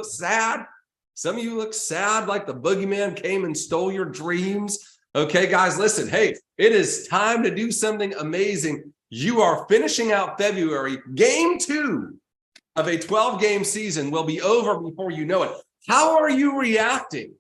look sad. Some of you look sad like the boogeyman came and stole your dreams. Okay, guys, listen. Hey, it is time to do something amazing. You are finishing out February. Game 2 of a 12-game season will be over before you know it. How are you reacting?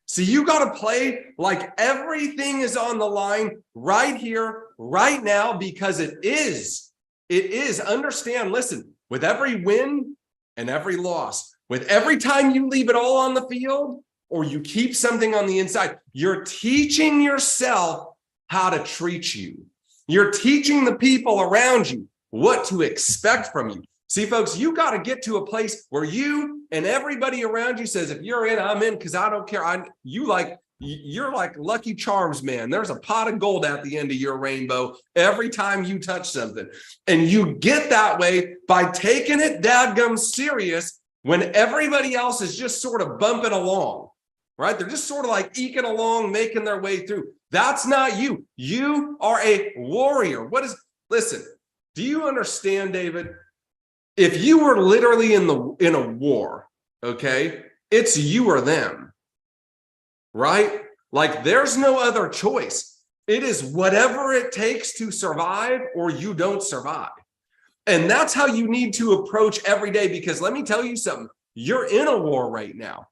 So you got to play like everything is on the line right here, right now, because it is. It is. Understand, listen, with every win and every loss, with every time you leave it all on the field or you keep something on the inside, you're teaching yourself how to treat you. You're teaching the people around you what to expect from you. See, folks, you got to get to a place where you and everybody around you says, if you're in, I'm in, because I don't care. You're like Lucky Charms, man. There's a pot of gold at the end of your rainbow every time you touch something. And you get that way by taking it dadgum serious when everybody else is just sort of bumping along, right? They're just sort of like eking along, making their way through. That's not you. You are a warrior. Listen, do you understand, David? If you were literally in a war, okay, it's you or them, right? Like there's no other choice. It is whatever it takes to survive or you don't survive. And that's how you need to approach every day, because let me tell you something, you're in a war right now.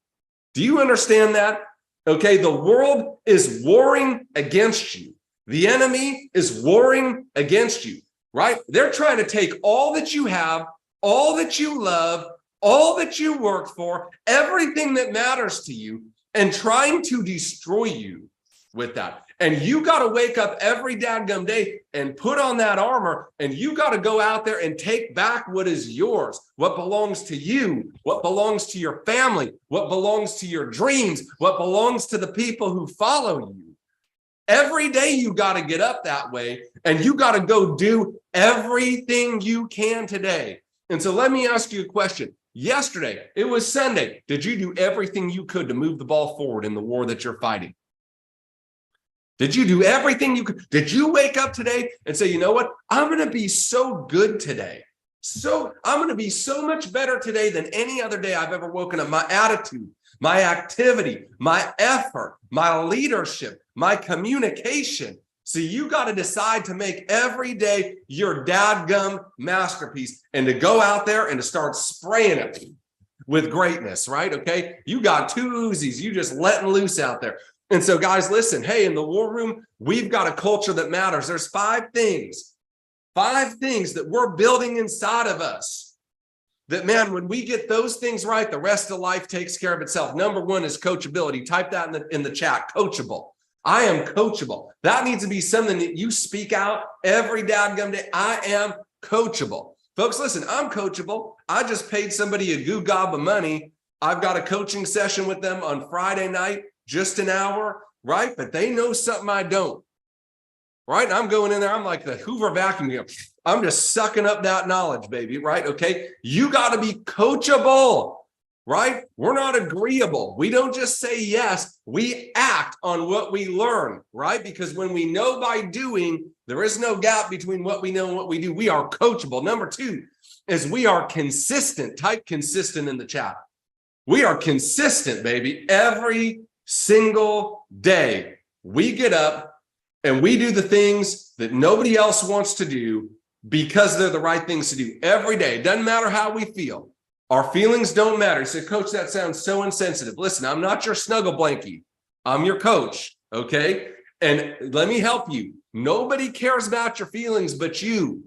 Do you understand that? Okay, the world is warring against you. The enemy is warring against you, right? They're trying to take all that you have, all that you love, all that you work for, everything that matters to you, and trying to destroy you with that. And you got to wake up every dadgum day and put on that armor, and you got to go out there and take back what is yours, what belongs to you, what belongs to your family, what belongs to your dreams, what belongs to the people who follow you. Every day you got to get up that way, and you got to go do everything you can today. And so let me ask you a question. Yesterday, it was Sunday. Did you do everything you could to move the ball forward in the war that you're fighting? Did you do everything you could? Did you wake up today and say, you know what? I'm going to be so good today. I'm going to be so much better today than any other day I've ever woken up. My attitude, my activity, my effort, my leadership, my communication. So you got to decide to make every day your dadgum masterpiece and to go out there and to start spraying it with greatness, right? Okay. You got 2 Uzis. You just letting loose out there. And so guys, listen, hey, in the war room, we've got a culture that matters. There's 5 things that we're building inside of us that, man, when we get those things right, the rest of life takes care of itself. Number 1 is coachability. Type that in the chat, coachable. I am coachable. That needs to be something that you speak out every dadgum day. I am coachable. Folks, listen, I'm coachable. I just paid somebody a goo gob of money. I've got a coaching session with them on Friday night, just an hour, right? But they know something I don't, right? And I'm going in there. I'm like the Hoover vacuum. I'm just sucking up that knowledge, baby, right? Okay. You got to be coachable. Right? We're not agreeable. We don't just say yes. We act on what we learn, right? Because when we know by doing, there is no gap between what we know and what we do. We are coachable. Number 2 is we are consistent. Type consistent in the chat. We are consistent, baby. Every single day we get up and we do the things that nobody else wants to do because they're the right things to do every day. It doesn't matter how we feel. Our feelings don't matter. You say, Coach, that sounds so insensitive. Listen, I'm not your snuggle blankie. I'm your coach, okay? And let me help you. Nobody cares about your feelings but you.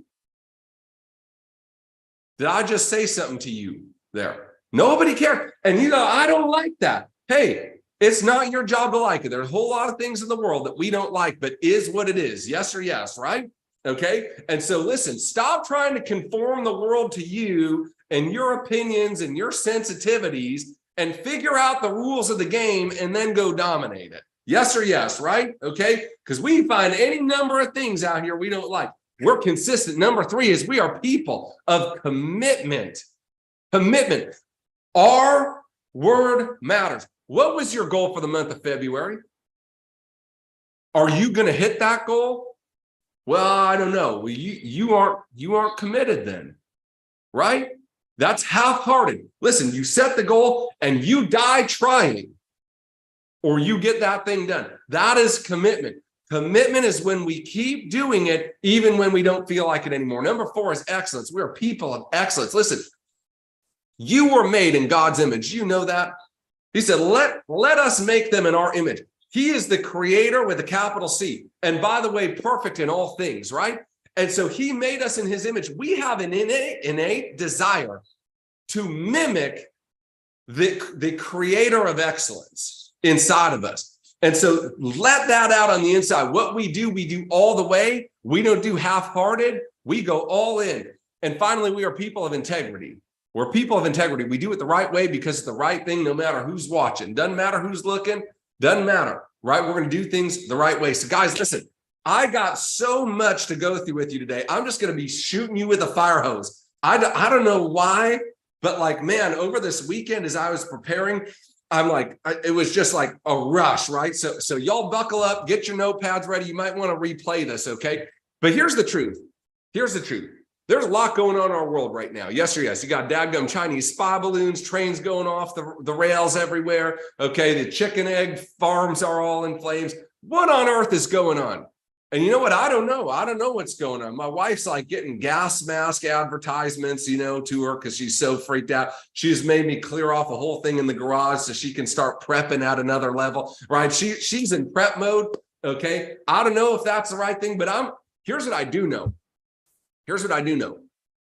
Did I just say something to you there? Nobody cares. And you know, I don't like that. Hey, it's not your job to like it. There's a whole lot of things in the world that we don't like, but is what it is. Yes or yes, right? Okay? And so listen, stop trying to conform the world to you and your opinions and your sensitivities, and figure out the rules of the game and then go dominate it. Yes or yes, right? Okay? Because we find any number of things out here we don't like. We're consistent. Number 3 is we are people of commitment. Commitment. Our word matters. What was your goal for the month of February? Are you going to hit that goal? Well, I don't know. Well, you aren't committed then, right? That's half-hearted. Listen, you set the goal and you die trying, or you get that thing done. That is commitment. Commitment is when we keep doing it, even when we don't feel like it anymore. Number 4 is excellence. We are people of excellence. Listen, you were made in God's image. You know that? He said, let us make them in our image. He is the creator with a capital C. And by the way, perfect in all things, right? And so he made us in his image. We have an innate desire to mimic the creator of excellence inside of us. And so let that out on the inside. What we do all the way. We don't do half-hearted. We go all in. And finally, we are people of integrity. We're people of integrity. We do it the right way because it's the right thing, no matter who's watching. Doesn't matter who's looking. Doesn't matter, right? We're going to do things the right way. So guys, listen, I got so much to go through with you today. I'm just going to be shooting you with a fire hose. I don't know why, but like, man, over this weekend, as I was preparing, I'm like, it was just like a rush, right? So y'all buckle up, get your notepads ready. You might want to replay this, okay? But here's the truth. Here's the truth. There's a lot going on in our world right now. Yes or yes. You got dadgum Chinese spy balloons, trains going off the rails everywhere. Okay, the chicken egg farms are all in flames. What on earth is going on? And you know what? I don't know. I don't know what's going on. My wife's like getting gas mask advertisements, to her because she's so freaked out. She's made me clear off a whole thing in the garage so she can start prepping at another level, right? She's in prep mode. Okay. I don't know if that's the right thing, but here's what I do know. Here's what I do know,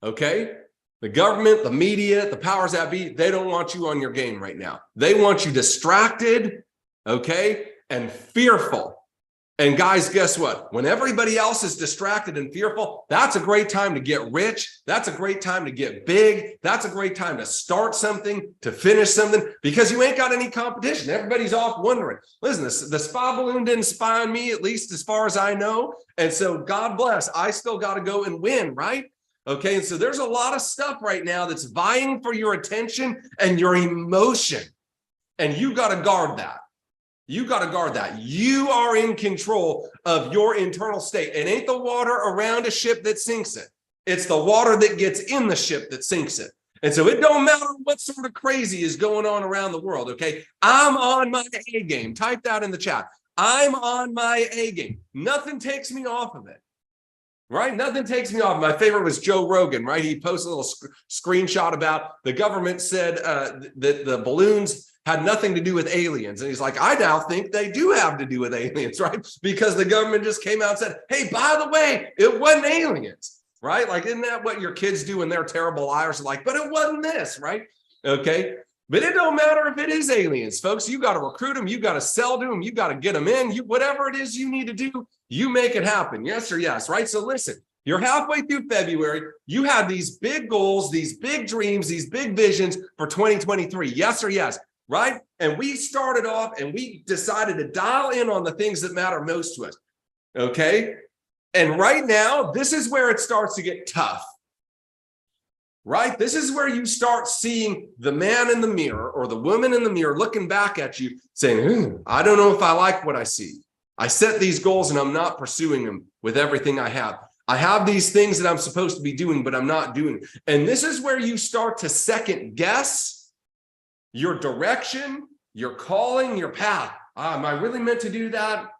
okay? The government, the media, the powers that be, they don't want you on your game right now. They want you distracted, okay, and fearful. And guys, guess what? When everybody else is distracted and fearful, that's a great time to get rich. That's a great time to get big. That's a great time to start something, to finish something, because you ain't got any competition. Everybody's off wondering. Listen, the spy balloon didn't spy on me, at least as far as I know. And so God bless, I still got to go and win, right? Okay, and so there's a lot of stuff right now that's vying for your attention and your emotion. And you got to guard that. You got to guard that. You are in control of your internal state. It ain't the water around a ship that sinks it. It's the water that gets in the ship that sinks it. And so it don't matter what sort of crazy is going on around the world, okay? I'm on my A game. Type that in the chat. I'm on my A game. Nothing takes me off of it, right? Nothing takes me off. My favorite was Joe Rogan, right? He posted a little screenshot about the government said that the balloons had nothing to do with aliens. And he's like, I now think they do have to do with aliens, right? Because the government just came out and said, hey, by the way, it wasn't aliens, right? Like, isn't that what your kids do when they're terrible liars? Like, but it wasn't this, right? Okay. But it don't matter if it is aliens, folks. You got to recruit them. You got to sell to them. You got to get them in. Whatever it is you need to do, you make it happen. Yes or yes, right? So listen, you're halfway through February. You have these big goals, these big dreams, these big visions for 2023. Yes or yes. Right? And we started off and we decided to dial in on the things that matter most to us. Okay. And right now, this is where it starts to get tough. Right? This is where you start seeing the man in the mirror or the woman in the mirror looking back at you saying, I don't know if I like what I see. I set these goals and I'm not pursuing them with everything I have. I have these things that I'm supposed to be doing, but I'm not doing. And this is where you start to second guess your direction, your calling, your path. Am I really meant to do that?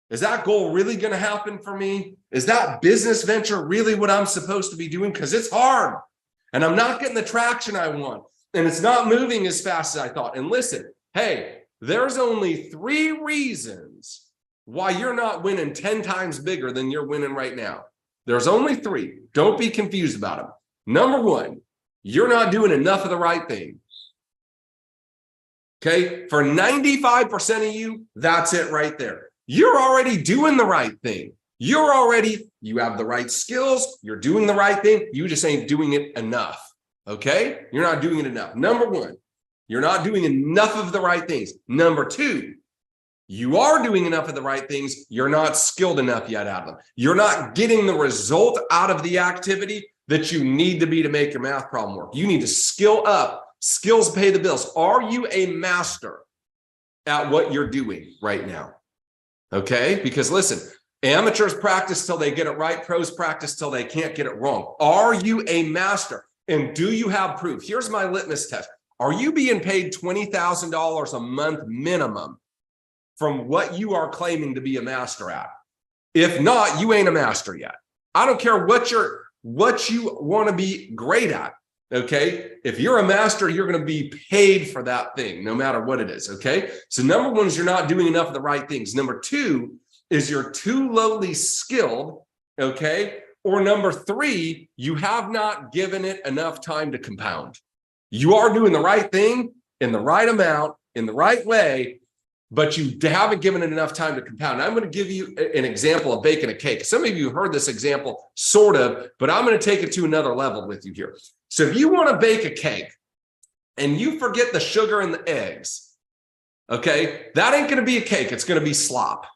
Is that goal really going to happen for me? Is that business venture really what I'm supposed to be doing? Because it's hard and I'm not getting the traction I want. And it's not moving as fast as I thought. And listen, hey, there's only 3 reasons why you're not winning 10 times bigger than you're winning right now. There's only 3. Don't be confused about them. Number 1, you're not doing enough of the right thing. Okay, for 95% of you, that's it right there. You're already doing the right thing. You have the right skills. You're doing the right thing. You just ain't doing it enough. Okay, you're not doing it enough. Number 1, you're not doing enough of the right things. Number 2, you are doing enough of the right things. You're not skilled enough yet out of them. You're not getting the result out of the activity that you need to be to make your math problem work. You need to skill up. Skills pay the bills. Are you a master at what you're doing right now? Okay, because listen, amateurs practice till they get it right. Pros practice till they can't get it wrong. Are you a master? And do you have proof? Here's my litmus test. Are you being paid $20,000 a month minimum from what you are claiming to be a master at? If not, you ain't a master yet. I don't care what you want to be great at. Okay. If you're a master, you're going to be paid for that thing, no matter what it is. Okay. So number one is you're not doing enough of the right things. Number two is you're too lowly skilled. Okay. Or number three, you have not given it enough time to compound. You are doing the right thing in the right amount, in the right way, but you haven't given it enough time to compound. I'm going to give you an example of baking a cake. Some of you heard this example, sort of, but I'm going to take it to another level with you here. So if you want to bake a cake and you forget the sugar and the eggs, okay, that ain't going to be a cake. It's going to be slop.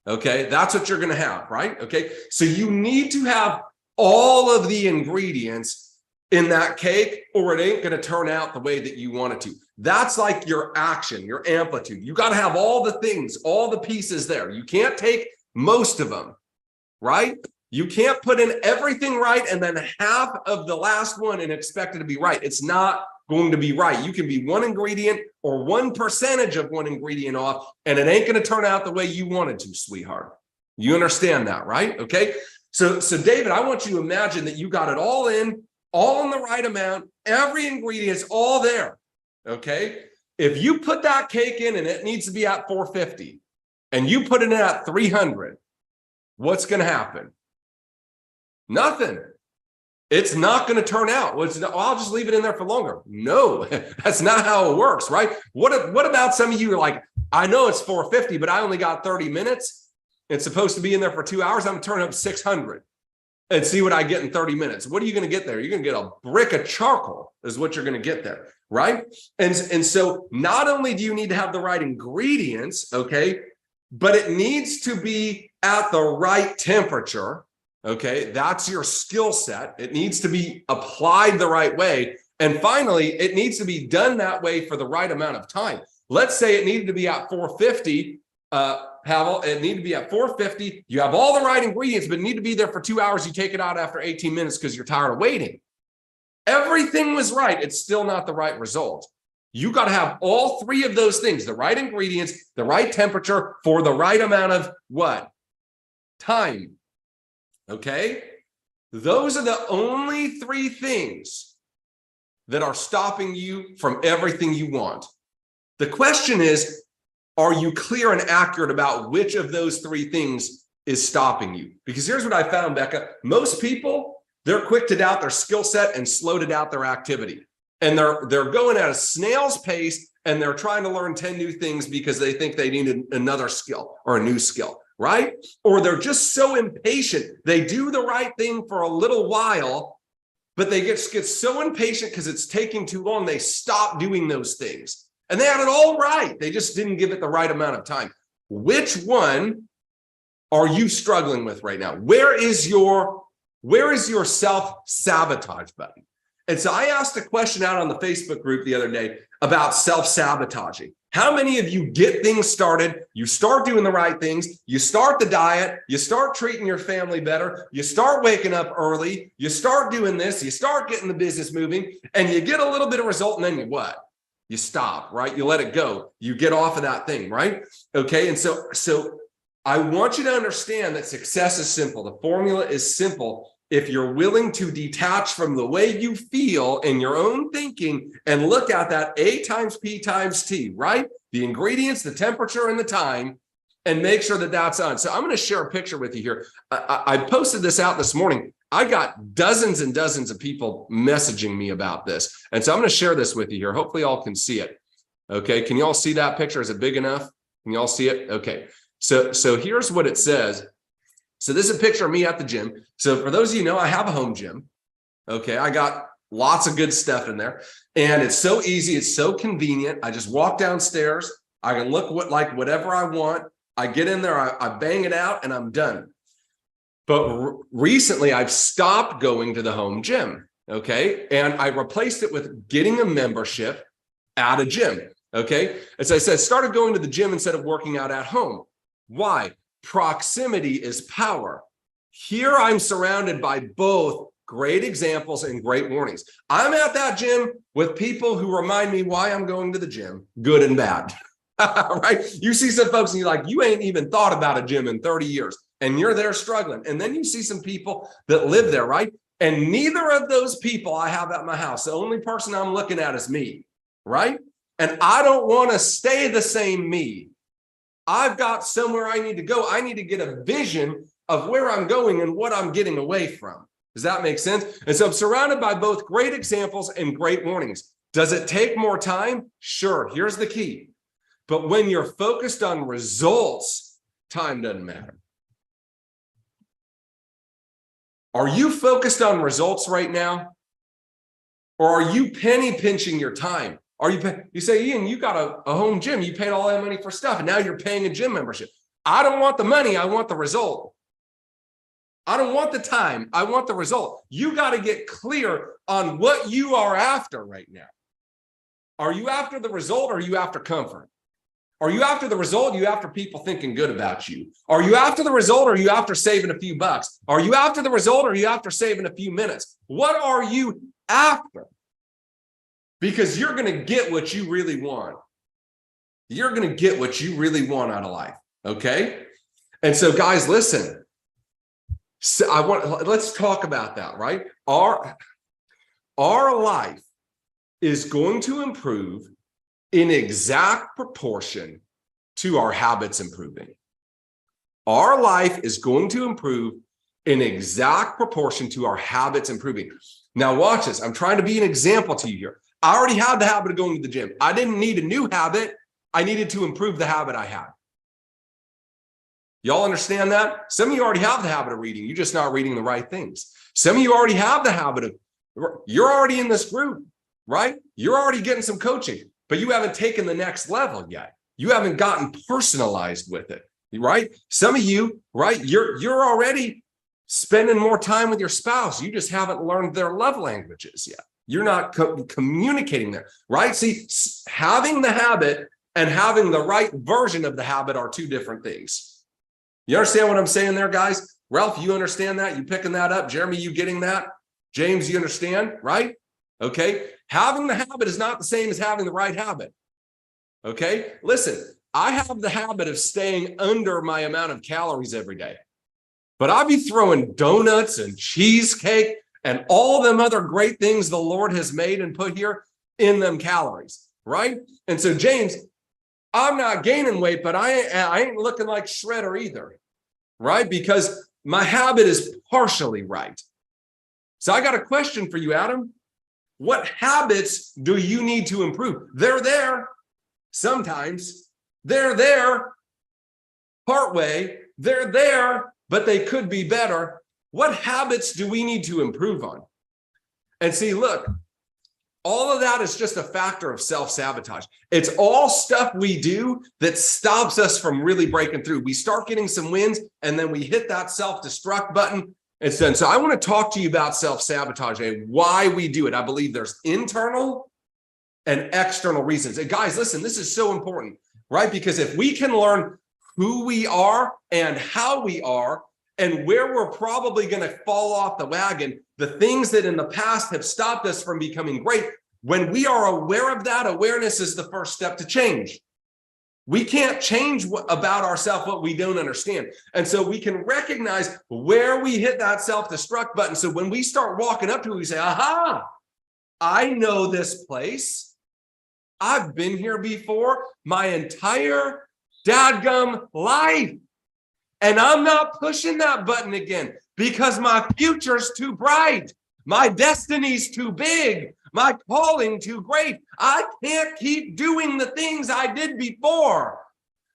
Okay, that's what you're going to have, right? Okay, so you need to have all of the ingredients in that cake, or it ain't going to turn out the way that you want it to. That's like your action, your amplitude. You got to have all the things, all the pieces there. You can't take most of them, right? You can't put in everything right and then half of the last one and expect it to be right. It's not going to be right. You can be one ingredient or 1% of one ingredient off, and it ain't going to turn out the way you wanted to, sweetheart. You understand that, right? Okay. So David, I want you to imagine that you got it all in the right amount. Every ingredient's all there. Okay. If you put that cake in and it needs to be at 450 and you put it in at 300, what's going to happen? Nothing. It's not going to turn out. I'll just leave it in there for longer. No, that's not how it works, right? What about some of you are like, I know it's 450, but I only got 30 minutes. It's supposed to be in there for 2 hours. I'm going to turn up 600 and see what I get in 30 minutes. What are you going to get there? You're going to get a brick of charcoal is what you're going to get there, right? And so not only do you need to have the right ingredients, okay, but it needs to be at the right temperature. Okay, that's your skill set. It needs to be applied the right way. And finally, it needs to be done that way for the right amount of time. Let's say it needed to be at 450, Pavel, it needed to be at 450. You have all the right ingredients, but need to be there for 2 hours. You take it out after 18 minutes because you're tired of waiting. Everything was right. It's still not the right result. You got to have all three of those things, the right ingredients, the right temperature for the right amount of what? Time. Okay, those are the only three things that are stopping you from everything you want. The question is, are you clear and accurate about which of those three things is stopping you? Because here's what I found, Becca. Most people, they're quick to doubt their skill set and slow to doubt their activity. And they're going at a snail's pace and they're trying to learn 10 new things because they think they need another skill or a new skill. Right? Or they're just so impatient. They do the right thing for a little while, but they get so impatient because it's taking too long. They stop doing those things and they had it all right. They just didn't give it the right amount of time. Which one are you struggling with right now? Where is your self-sabotage button? And so I asked a question out on the Facebook group the other day about self-sabotaging. How many of you get things started, you start doing the right things, you start the diet, you start treating your family better, you start waking up early, you start doing this, you start getting the business moving, and you get a little bit of result, and then you what? You stop, right? You let it go. You get off of that thing, right? Okay, and so I want you to understand that success is simple. The formula is simple. If you're willing to detach from the way you feel in your own thinking and look at that A times P times T, right? The ingredients, the temperature, and the time, and make sure that that's on. So I'm going to share a picture with you here. I posted this out this morning. I got dozens and dozens of people messaging me about this. And so I'm going to share this with you here. Hopefully y'all can see it. Okay. Can you all see that picture? Is it big enough? Can you all see it? Okay. So here's what it says. So this is a picture of me at the gym. So for those of you who know, I have a home gym. Okay, I got lots of good stuff in there. And it's so easy. It's so convenient. I just walk downstairs. I can look whatever I want. I get in there, I bang it out, and I'm done. But recently, I've stopped going to the home gym. Okay, and I replaced it with getting a membership at a gym. Okay, as I said, started going to the gym instead of working out at home. Why? Proximity is power. Here I'm surrounded by both great examples and great warnings. I'm at that gym with people who remind me why I'm going to the gym, good and bad. Right? You see some folks and you're like, you ain't even thought about a gym in 30 years and you're there struggling. And then you see some people that live there, right? And neither of those people I have at my house. The only person I'm looking at is me, right? And I don't want to stay the same me. I've got somewhere I need to go. I need to get a vision of where I'm going and what I'm getting away from. Does that make sense? And so I'm surrounded by both great examples and great warnings. Does it take more time? Sure. Here's the key. But when you're focused on results, time doesn't matter. Are you focused on results right now? Or are you penny pinching your time? You say, Ian, you got a home gym. You paid all that money for stuff, and now you're paying a gym membership. I don't want the money. I want the result. I don't want the time. I want the result. You got to get clear on what you are after right now. Are you after the result, or are you after comfort? Are you after the result? Are you after people thinking good about you? Are you after the result, or are you after saving a few bucks? Are you after the result, or are you after saving a few minutes? What are you after? Because you're going to get what you really want. You're going to get what you really want out of life. Okay? And so, guys, listen. So let's talk about that, right? Our life is going to improve in exact proportion to our habits improving. Our life is going to improve in exact proportion to our habits improving. Now watch this. I'm trying to be an example to you here. I already had the habit of going to the gym. I didn't need a new habit. I needed to improve the habit I had. Y'all understand that? Some of you already have the habit of reading. You're just not reading the right things. Some of you already have the habit of, you're already in this group, right? You're already getting some coaching, but you haven't taken the next level yet. You haven't gotten personalized with it, right? Some of you, right? You're already spending more time with your spouse. You just haven't learned their love languages yet. You're not communicating there, right? See, having the habit and having the right version of the habit are two different things. You understand what I'm saying there, guys? Ralph, you understand that? You picking that up? Jeremy, you getting that? James, you understand, right? Okay. Having the habit is not the same as having the right habit. Okay. Listen, I have the habit of staying under my amount of calories every day, but I'll be throwing donuts and cheesecake and all them other great things the Lord has made and put here in them calories, right? And so, James, I'm not gaining weight, but I ain't looking like Shredder either, right? Because my habit is partially right. So I got a question for you, Adam. What habits do you need to improve? They're there sometimes. They're there partway. They're there, but they could be better. What habits do we need to improve on? And see, look, all of that is just a factor of self-sabotage. It's all stuff we do that stops us from really breaking through. We start getting some wins, and then we hit that self-destruct button. It's done. So I want to talk to you about self-sabotage and why we do it. I believe there's internal and external reasons. And guys, listen, this is so important, right? Because if we can learn who we are and how we are and where we're probably going to fall off the wagon, the things that in the past have stopped us from becoming great, when we are aware of that, awareness is the first step to change. We can't change about ourselves what we don't understand. And so we can recognize where we hit that self-destruct button. So when we start walking up to it, we say, aha, I know this place. I've been here before my entire dadgum life. And I'm not pushing that button again because my future's too bright. My destiny's too big. My calling too great. I can't keep doing the things I did before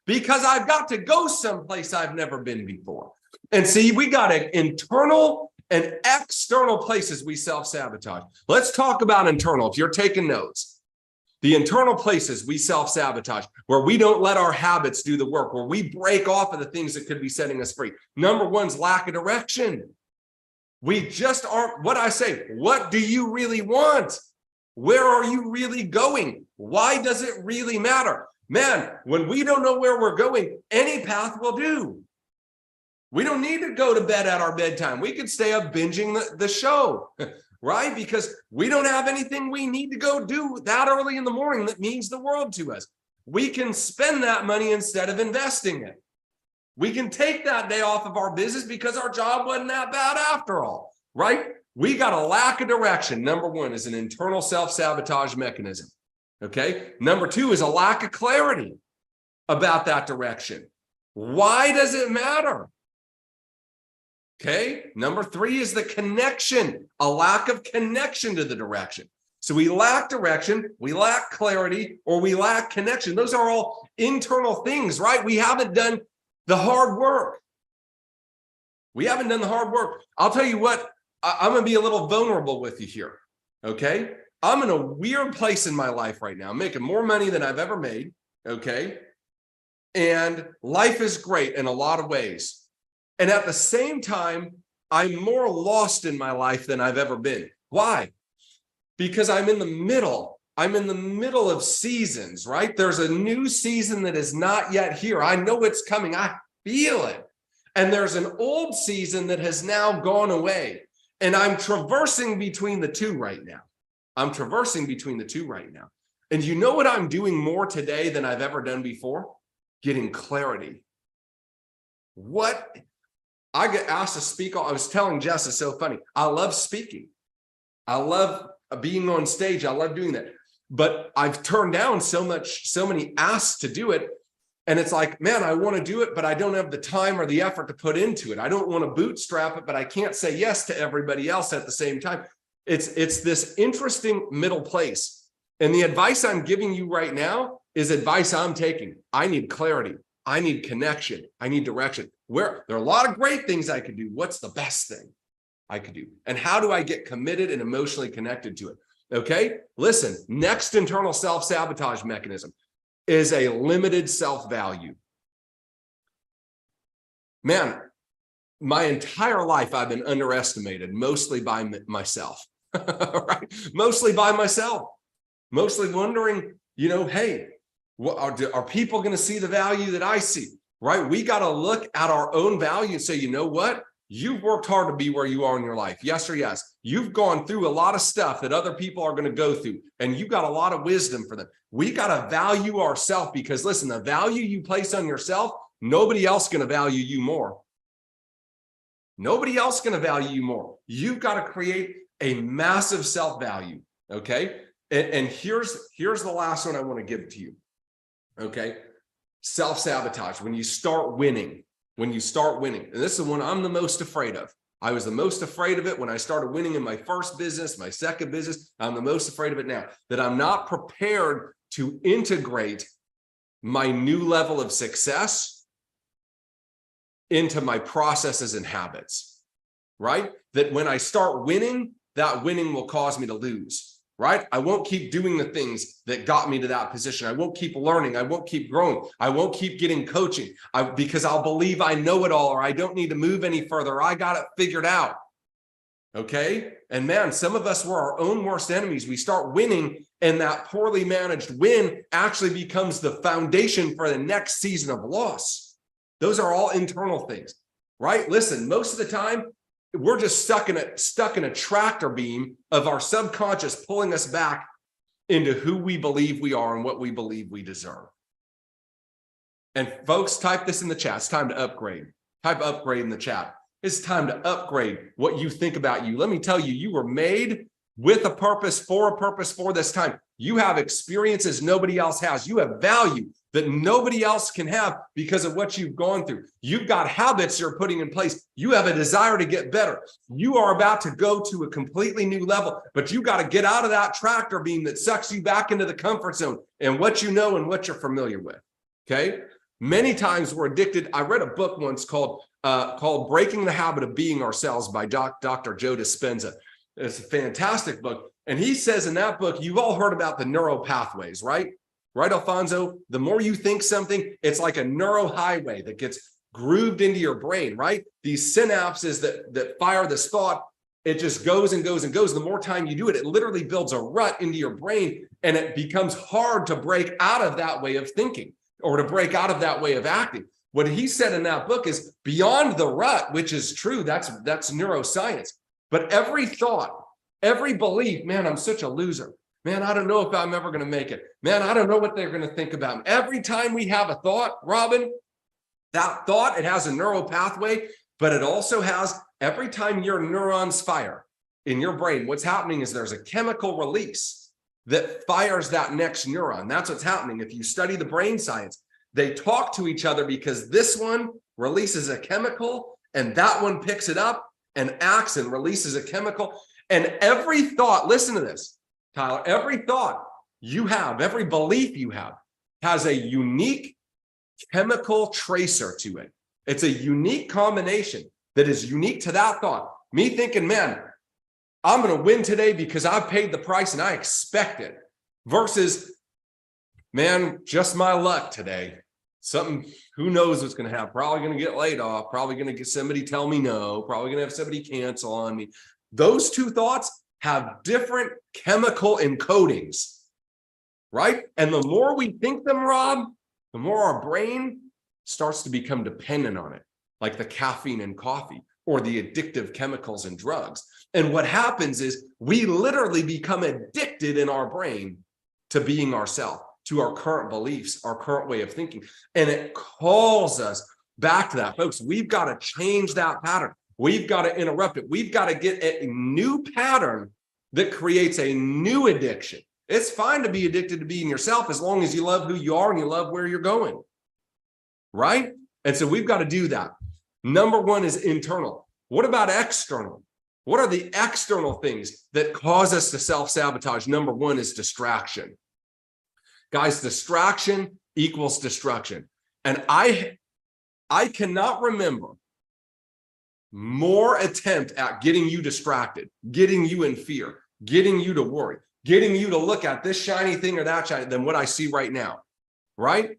because I've got to go someplace I've never been before. And see, we got internal and external places we self-sabotage. Let's talk about internal. If you're taking notes, the internal places we self-sabotage, where we don't let our habits do the work, where we break off of the things that could be setting us free. Number one's lack of direction. We just aren't, what I say, what do you really want? Where are you really going? Why does it really matter? Man, when we don't know where we're going, any path will do. We don't need to go to bed at our bedtime. We could stay up binging the show, right? Because we don't have anything we need to go do that early in the morning that means the world to us. We can spend that money instead of investing it. We can take that day off of our business because our job wasn't that bad after all, right? We got a lack of direction. Number one is an internal self-sabotage mechanism, okay? Number two is a lack of clarity about that direction. Why does it matter? Okay, number three is the connection, a lack of connection to the direction. So we lack direction, we lack clarity, or we lack connection. Those are all internal things, right? We haven't done the hard work. We haven't done the hard work. I'll tell you what, I'm going to be a little vulnerable with you here, okay? I'm in a weird place in my life right now. I'm making more money than I've ever made, okay? And life is great in a lot of ways. And at the same time, I'm more lost in my life than I've ever been. Why? Because I'm in the middle. I'm in the middle of seasons, right? There's a new season that is not yet here. I know it's coming. I feel it. And there's an old season that has now gone away. And I'm traversing between the two right now. I'm traversing between the two right now. And you know what I'm doing more today than I've ever done before? Getting clarity. What? I get asked to speak. I was telling Jess, it's so funny. I love speaking. I love being on stage. I love doing that. But I've turned down so many asks to do it. And it's like, man, I want to do it, but I don't have the time or the effort to put into it. I don't want to bootstrap it, but I can't say yes to everybody else at the same time. It's this interesting middle place. And the advice I'm giving you right now is advice I'm taking. I need clarity. I need connection. I need direction. There are a lot of great things I could do. What's the best thing I could do? And how do I get committed and emotionally connected to it? Okay, listen, next internal self-sabotage mechanism is a limited self-value. Man, my entire life I've been underestimated, mostly by myself, right? Mostly by myself, mostly wondering, hey, are people going to see the value that I see, right? We got to look at our own value and say, you know what? You've worked hard to be where you are in your life. Yes or yes. You've gone through a lot of stuff that other people are going to go through, and you got a lot of wisdom for them. We got to value ourselves because, listen, the value you place on yourself, nobody else going to value you more. Nobody else going to value you more. You've got to create a massive self-value, okay? And here's the last one I want to give to you, okay? Self-sabotage. When you start winning, and this is the one I'm the most afraid of. I was the most afraid of it when I started winning in my first business, my second business. I'm the most afraid of it now, that I'm not prepared to integrate my new level of success into my processes and habits, right? That when I start winning, that winning will cause me to lose. Right? I won't keep doing the things that got me to that position. I won't keep learning. I won't keep growing. I won't keep getting coaching because I'll believe I know it all, or I don't need to move any further. I got it figured out. Okay. And man, some of us were our own worst enemies. We start winning, and that poorly managed win actually becomes the foundation for the next season of loss. Those are all internal things, right? Listen, most of the time, we're just stuck in a tractor beam of our subconscious pulling us back into who we believe we are and what we believe we deserve. And folks, type this in the chat. It's time to upgrade. Type upgrade in the chat. It's time to upgrade what you think about you. Let me tell you, you were made with a purpose for this time. You have experiences nobody else has. You have value that nobody else can have because of what you've gone through. You've got habits you're putting in place. You have a desire to get better. You are about to go to a completely new level, but you got to get out of that tractor beam that sucks you back into the comfort zone and what you know and what you're familiar with. Okay. Many times we're addicted. I read a book once called Breaking the Habit of Being Ourselves by Dr. Joe Dispenza. It's a fantastic book. And he says in that book, you've all heard about the neural pathways, right? Right, Alfonso? The more you think something, it's like a neural highway that gets grooved into your brain, right? These synapses that fire this thought, it just goes and goes and goes. The more time you do it, it literally builds a rut into your brain, and it becomes hard to break out of that way of thinking or to break out of that way of acting. what he said in that book is beyond the rut, which is true. That's neuroscience. But every thought, every belief, man, I'm such a loser. Man, I don't know if I'm ever going to make it. Man, I don't know what they're going to think about me. Every time we have a thought, Robin, that thought, it has a neural pathway, but it also has, every time your neurons fire in your brain, what's happening is there's a chemical release that fires that next neuron. That's what's happening. If you study the brain science, they talk to each other because this one releases a chemical and that one picks it up and acts and releases a chemical. And every thought, listen to this, Tyler, every thought you have, every belief you have has a unique chemical tracer to it. It's a unique combination that is unique to that thought. Me thinking, man, I'm going to win today because I paid the price and I expect it, versus, man, just my luck today. Something, who knows what's going to happen? Probably going to get laid off. Probably going to get somebody tell me no. Probably going to have somebody cancel on me. Those two thoughts have different chemical encodings, right? And the more we think them, Rob, the more our brain starts to become dependent on it, like the caffeine in coffee or the addictive chemicals in drugs. And what happens is we literally become addicted in our brain to being ourselves, to our current beliefs, our current way of thinking. And it calls us back to that. Folks, we've got to change that pattern. We've got to interrupt it. We've got to get a new pattern that creates a new addiction. It's fine to be addicted to being yourself as long as you love who you are and you love where you're going, right? And so we've got to do that. Number one is internal. What about external? What are the external things that cause us to self-sabotage? Number one is distraction. Guys, distraction equals destruction. And I cannot remember more attempt at getting you distracted, getting you in fear, getting you to worry, getting you to look at this shiny thing or that shiny than what I see right now, right?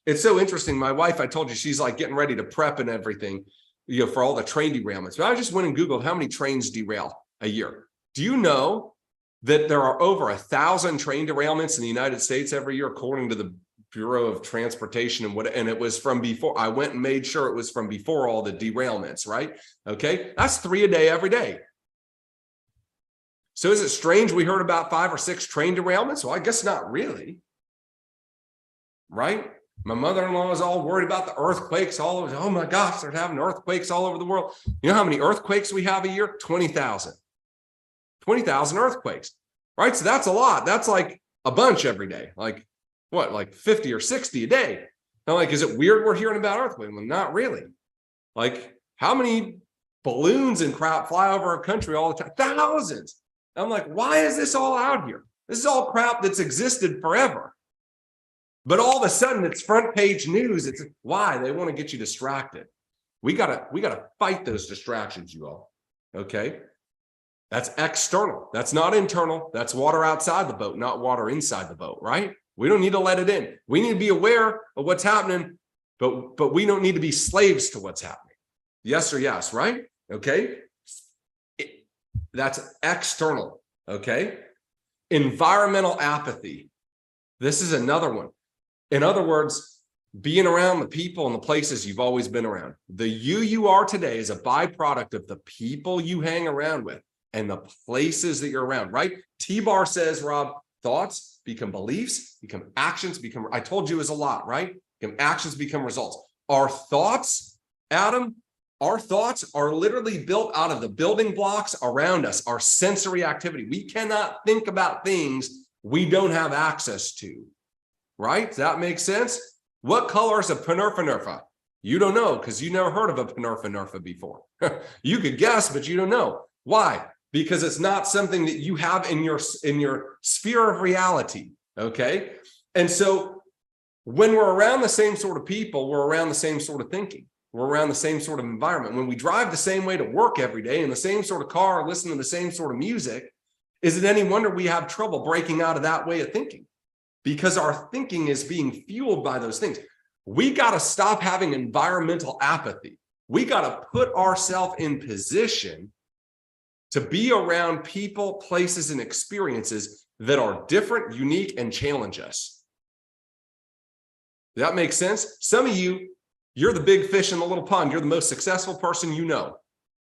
It's so interesting. My wife, I told you, she's like getting ready to prep and everything, you know, for all the train derailments. But I just went and Googled how many trains derail a year. Do you know that there are over 1,000 train derailments in the United States every year, according to the Bureau of Transportation and it was from before. I went and made sure it was from before all the derailments, right? Okay, that's 3 a day every day. So is it strange we heard about 5 or 6 train derailments? Well, I guess not really, right? My mother-in-law is all worried about the earthquakes all over. Oh my gosh, they're having earthquakes all over the world. You know how many earthquakes we have a year? 20,000. 20,000 earthquakes, right? So that's a lot. That's like a bunch every day. Like what, like 50 or 60 a day? I'm like, is it weird we're hearing about earthquakes? Well, not really. Like, how many balloons and crap fly over our country all the time? Thousands. I'm like, why is this all out here? This is all crap that's existed forever. But all of a sudden it's front page news. It's why they want to get you distracted. We gotta fight those distractions, you all. Okay. That's external. That's not internal. That's water outside the boat, not water inside the boat, right? We don't need to let it in. We need to be aware of what's happening, but we don't need to be slaves to what's happening. Yes or yes, right? Okay. That's external. Okay. Environmental apathy. This is another one. In other words, being around the people and the places you've always been around. The you are today is a byproduct of the people you hang around with and the places that you're around, right? T-Bar says, Rob, thoughts become beliefs, become actions, become, I told you it was a lot, right? Become actions, become results. Our thoughts, Adam, our thoughts are literally built out of the building blocks around us, our sensory activity. We cannot think about things we don't have access to, right? Does that make sense? What color is a Panurfa? You don't know because you never heard of a Panurfa before. You could guess, but you don't know. Why? Because it's not something that you have in your sphere of reality, okay? And so when we're around the same sort of people, we're around the same sort of thinking. We're around the same sort of environment. When we drive the same way to work every day in the same sort of car, listen to the same sort of music, is it any wonder we have trouble breaking out of that way of thinking? Because our thinking is being fueled by those things. We got to stop having environmental apathy. We got to put ourselves in position to be around people, places, and experiences that are different, unique, and challenge us. Does that make sense? Some of you You're the big fish in the little pond. You're the most successful person you know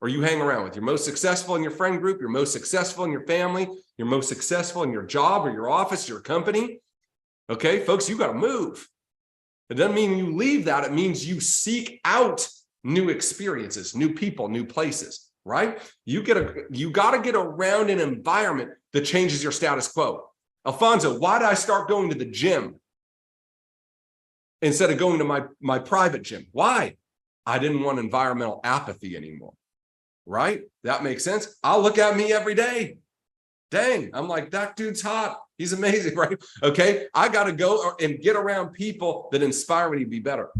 or you hang around with. You're most successful in your friend group. You're most successful in your family. You're most successful in your job or your office, your company. Okay, folks, you got to move. It doesn't mean you leave that. It means you seek out new experiences, new people, new places, right? You got to get around an environment that changes your status quo. Alfonso, why did I start going to the gym instead of going to my private gym? Why? I didn't want environmental apathy anymore, right? That makes sense. I'll look at me every day. Dang, I'm like, that dude's hot. He's amazing, right? Okay, I got to go and get around people that inspire me to be better.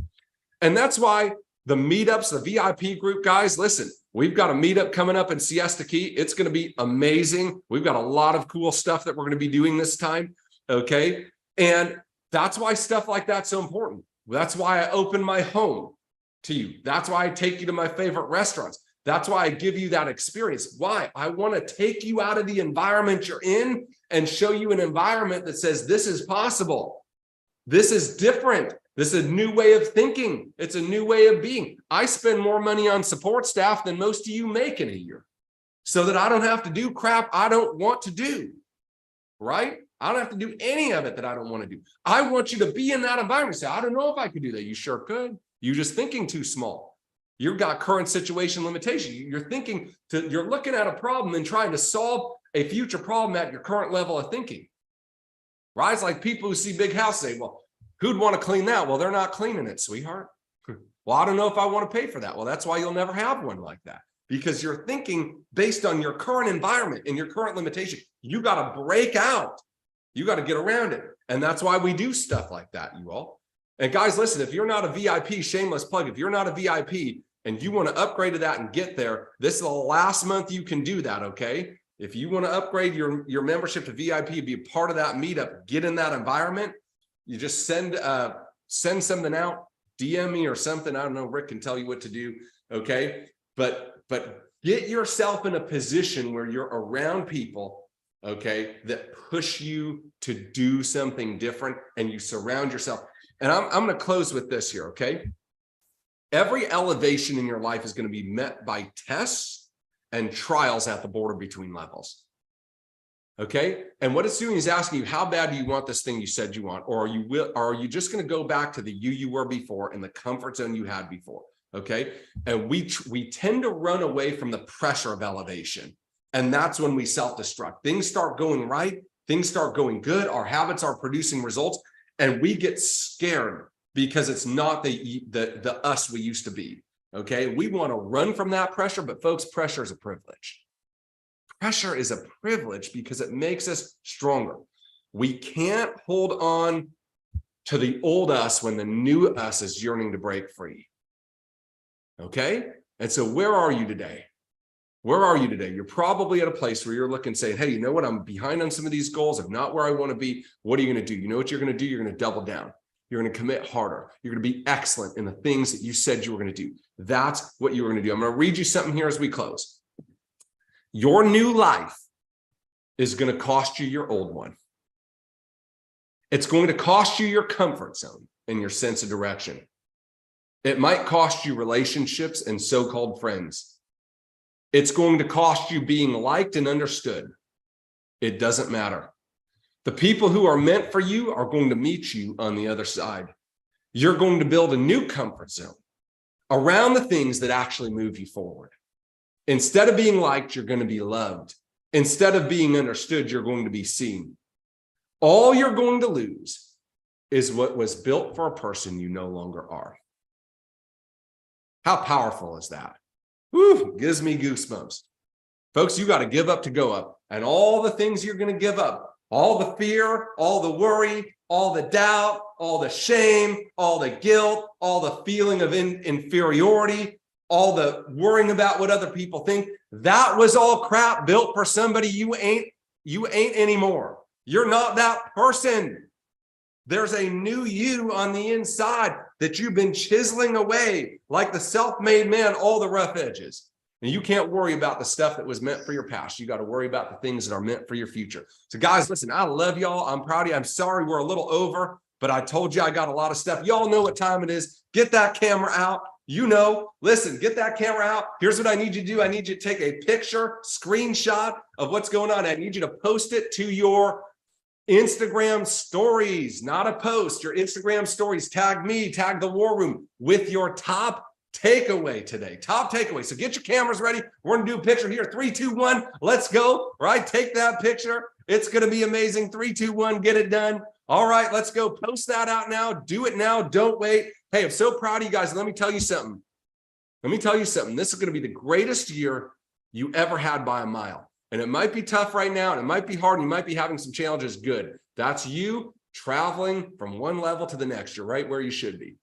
And that's why the meetups, the VIP group, guys, listen, we've got a meetup coming up in Siesta Key. It's going to be amazing. We've got a lot of cool stuff that we're going to be doing this time, okay? And that's why stuff like that's so important. That's why I open my home to you. That's why I take you to my favorite restaurants. That's why I give you that experience. Why? I want to take you out of the environment you're in and show you an environment that says this is possible. This is different. This is a new way of thinking. It's a new way of being. I spend more money on support staff than most of you make in a year so that I don't have to do crap I don't want to do, right? I don't have to do any of it that I don't want to do. I want you to be in that environment. Say, I don't know if I could do that. You sure could. You're just thinking too small. You've got current situation limitation. You're looking at a problem and trying to solve a future problem at your current level of thinking. Right? It's like people who see big houses say, well, who'd want to clean that? Well, they're not cleaning it, sweetheart. Well, I don't know if I want to pay for that. Well, that's why you'll never have one like that, because you're thinking based on your current environment and your current limitation. You got to break out. You got to get around it. And that's why we do stuff like that, you all. And guys, listen, if you're not a VIP, shameless plug, if you're not a VIP and you want to upgrade to that and get there, this is the last month you can do that, okay? If you want to upgrade your membership to VIP, be a part of that meetup, get in that environment, you just send something out, DM me or something. I don't know, Rick can tell you what to do, okay? But get yourself in a position where you're around people, okay, that push you to do something different, and you surround yourself. And I'm going to close with this here, okay? Every elevation in your life is going to be met by tests and trials at the border between levels, okay? And what it's doing is asking you, how bad do you want this thing you said you want? Or are you just going to go back to the you were before in the comfort zone you had before, okay? And we tend to run away from the pressure of elevation. And that's when we self-destruct. Things start going right. Things start going good. Our habits are producing results. And we get scared because it's not the us we used to be, okay? We want to run from that pressure, but folks, pressure is a privilege. Pressure is a privilege because it makes us stronger. We can't hold on to the old us when the new us is yearning to break free, okay? And so where are you today? Where are you today? You're probably at a place where you're looking, saying, hey, you know what? I'm behind on some of these goals. I'm not where I want to be. What are you going to do? You know what you're going to do? You're going to double down. You're going to commit harder. You're going to be excellent in the things that you said you were going to do. That's what you were going to do. I'm going to read you something here as we close. Your new life is going to cost you your old one. It's going to cost you your comfort zone and your sense of direction. It might cost you relationships and so-called friends. It's going to cost you being liked and understood. It doesn't matter. The people who are meant for you are going to meet you on the other side. You're going to build a new comfort zone around the things that actually move you forward. Instead of being liked, you're going to be loved. Instead of being understood, you're going to be seen. All you're going to lose is what was built for a person you no longer are. How powerful is that? Woo, gives me goosebumps. Folks, you got to give up to go up. And all the things you're going to give up, all the fear, all the worry, all the doubt, all the shame, all the guilt, all the feeling of inferiority, all the worrying about what other people think, that was all crap built for somebody you ain't anymore. You're not that person. There's a new you on the inside that you've been chiseling away like the self-made man, all the rough edges. And you can't worry about the stuff that was meant for your past. You got to worry about the things that are meant for your future. So guys, listen, I love y'all. I'm proud of you. I'm sorry we're a little over. but I told you I got a lot of stuff. Y'all know what time it is. Get that camera out. Listen, get that camera out. Here's what I need you to do. I need you to take a picture, screenshot of what's going on. I need you to post it to your Instagram stories, not a post, your Instagram stories. Tag me, tag the War Room with your top takeaway today. Top takeaway. So get your cameras ready. We're going to do a picture here. 3, 2, 1. Let's go. Right. Take that picture. It's going to be amazing. 3, 2, 1. Get it done. All right. Let's go. Post that out now. Do it now. Don't wait. Hey, I'm so proud of you guys. Let me tell you something. This is going to be the greatest year you ever had by a mile. And it might be tough right now, and it might be hard, and you might be having some challenges. Good. That's you traveling from one level to the next. You're right where you should be.